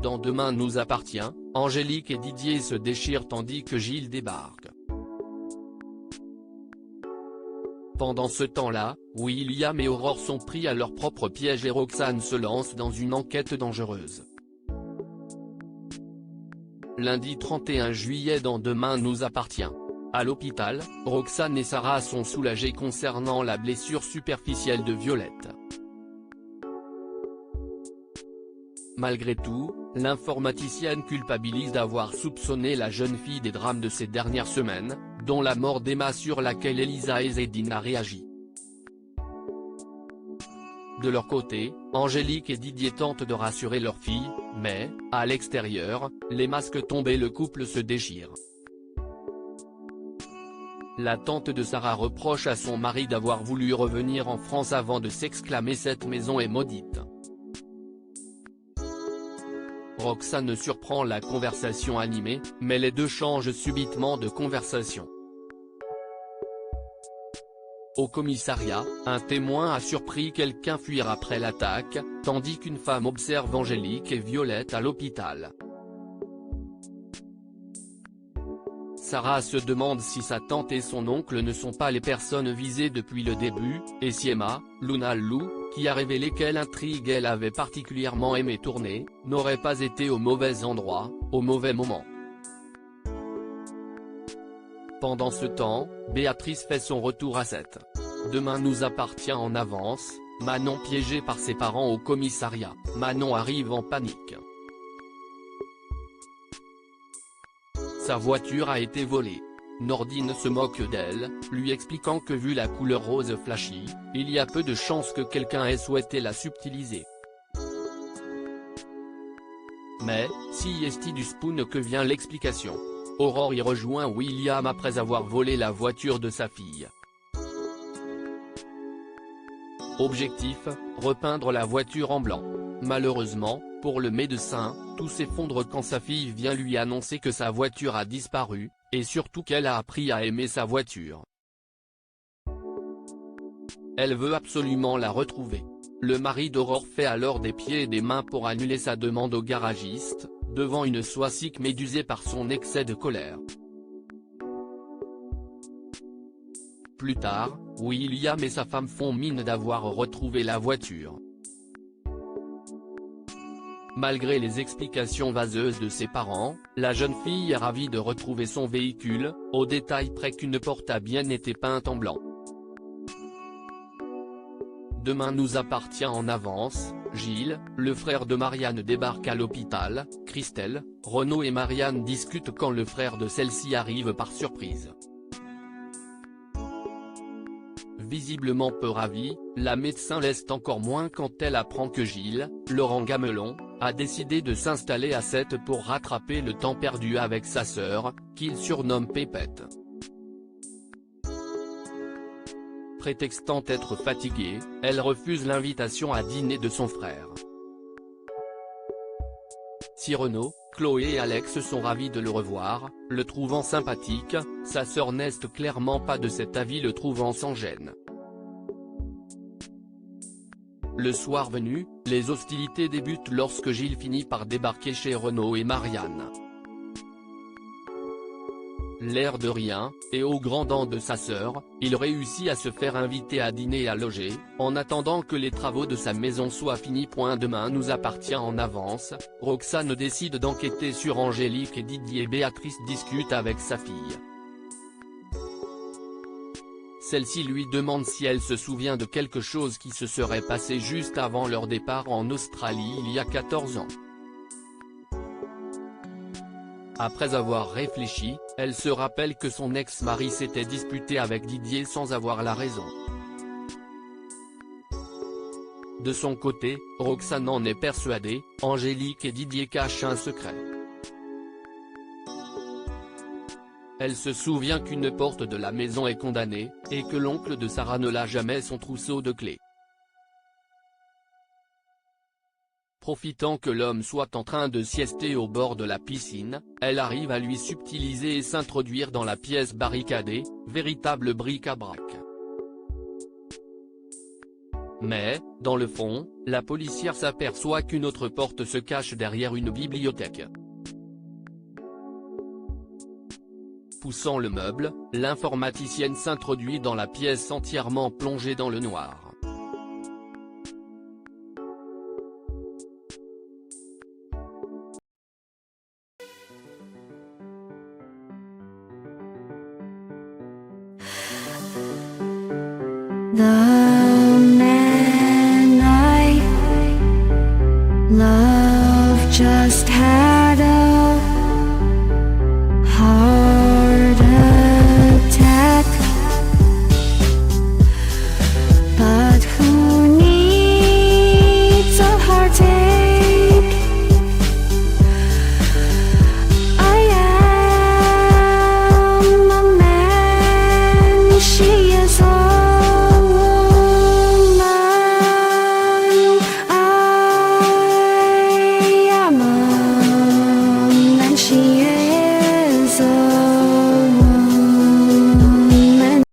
dans Demain nous appartient, Angélique et Didier se déchirent tandis que Gilles débarque. Pendant ce temps-là, William et Aurore sont pris à leur propre piège et Roxane se lance dans une enquête dangereuse. Lundi 31 juillet dans Demain nous appartient. À l'hôpital, Roxane et Sarah sont soulagées concernant la blessure superficielle de Violette. Malgré tout, l'informaticienne culpabilise d'avoir soupçonné la jeune fille des drames de ces dernières semaines, dont la mort d'Emma sur laquelle Elisa et Zedine a réagi. De leur côté, Angélique et Didier tentent de rassurer leur fille, mais, à l'extérieur, les masques tombent et le couple se déchire. La tante de Sarah reproche à son mari d'avoir voulu revenir en France avant de s'exclamer « Cette maison est maudite ». Roxane surprend la conversation animée, mais les deux changent subitement de conversation. Au commissariat, un témoin a surpris quelqu'un fuir après l'attaque, tandis qu'une femme observe Angélique et Violette à l'hôpital. Sarah se demande si sa tante et son oncle ne sont pas les personnes visées depuis le début, et si Emma, Luna Lou, qui a révélé quelle intrigue elle avait particulièrement aimé tourner, n'aurait pas été au mauvais endroit, au mauvais moment. Pendant ce temps, Béatrice fait son retour à 7. Demain nous appartient en avance, Manon piégée par ses parents au commissariat, Manon arrive en panique. Sa voiture a été volée. Nordine se moque d'elle, lui expliquant que vu la couleur rose flashy, il y a peu de chances que quelqu'un ait souhaité la subtiliser. Mais, si est du spoon que vient l'explication. Aurore y rejoint William après avoir volé la voiture de sa fille. Objectif, repeindre la voiture en blanc. Malheureusement, pour le médecin, tout s'effondre quand sa fille vient lui annoncer que sa voiture a disparu, et surtout qu'elle a appris à aimer sa voiture. Elle veut absolument la retrouver. Le mari d'Aurore fait alors des pieds et des mains pour annuler sa demande au garagiste, devant une Soisic médusée par son excès de colère. Plus tard, William et sa femme font mine d'avoir retrouvé la voiture. Malgré les explications vaseuses de ses parents, la jeune fille est ravie de retrouver son véhicule, au détail près qu'une porte a bien été peinte en blanc. Demain nous appartient en avance, Gilles, le frère de Marianne débarque à l'hôpital, Christelle, Renaud et Marianne discutent quand le frère de celle-ci arrive par surprise. Visiblement peu ravie, la médecin l'est encore moins quand elle apprend que Gilles, Laurent Gamelon, a décidé de s'installer à 7 pour rattraper le temps perdu avec sa sœur, qu'il surnomme Pépette. Prétextant être fatiguée, elle refuse l'invitation à dîner de son frère. Si Renaud, Chloé et Alex sont ravis de le revoir, le trouvant sympathique, sa sœur n'est clairement pas de cet avis, le trouvant sans gêne. Le soir venu, les hostilités débutent lorsque Gilles finit par débarquer chez Renaud et Marianne. L'air de rien, et au grand dam de sa sœur, il réussit à se faire inviter à dîner et à loger, en attendant que les travaux de sa maison soient finis. Demain nous appartient en avance, Roxane décide d'enquêter sur Angélique et Didier. Béatrice discute avec sa fille. Celle-ci lui demande si elle se souvient de quelque chose qui se serait passé juste avant leur départ en Australie il y a 14 ans. Après avoir réfléchi, elle se rappelle que son ex-mari s'était disputé avec Didier sans avoir la raison. De son côté, Roxane en est persuadée, Angélique et Didier cachent un secret. Elle se souvient qu'une porte de la maison est condamnée, et que l'oncle de Sarah ne l'a jamais son trousseau de clés. Profitant que l'homme soit en train de siester au bord de la piscine, elle arrive à lui subtiliser et s'introduire dans la pièce barricadée, véritable bric-à-brac. Mais, dans le fond, la policière s'aperçoit qu'une autre porte se cache derrière une bibliothèque. Poussant le meuble, l'informaticienne s'introduit dans la pièce entièrement plongée dans le noir. 나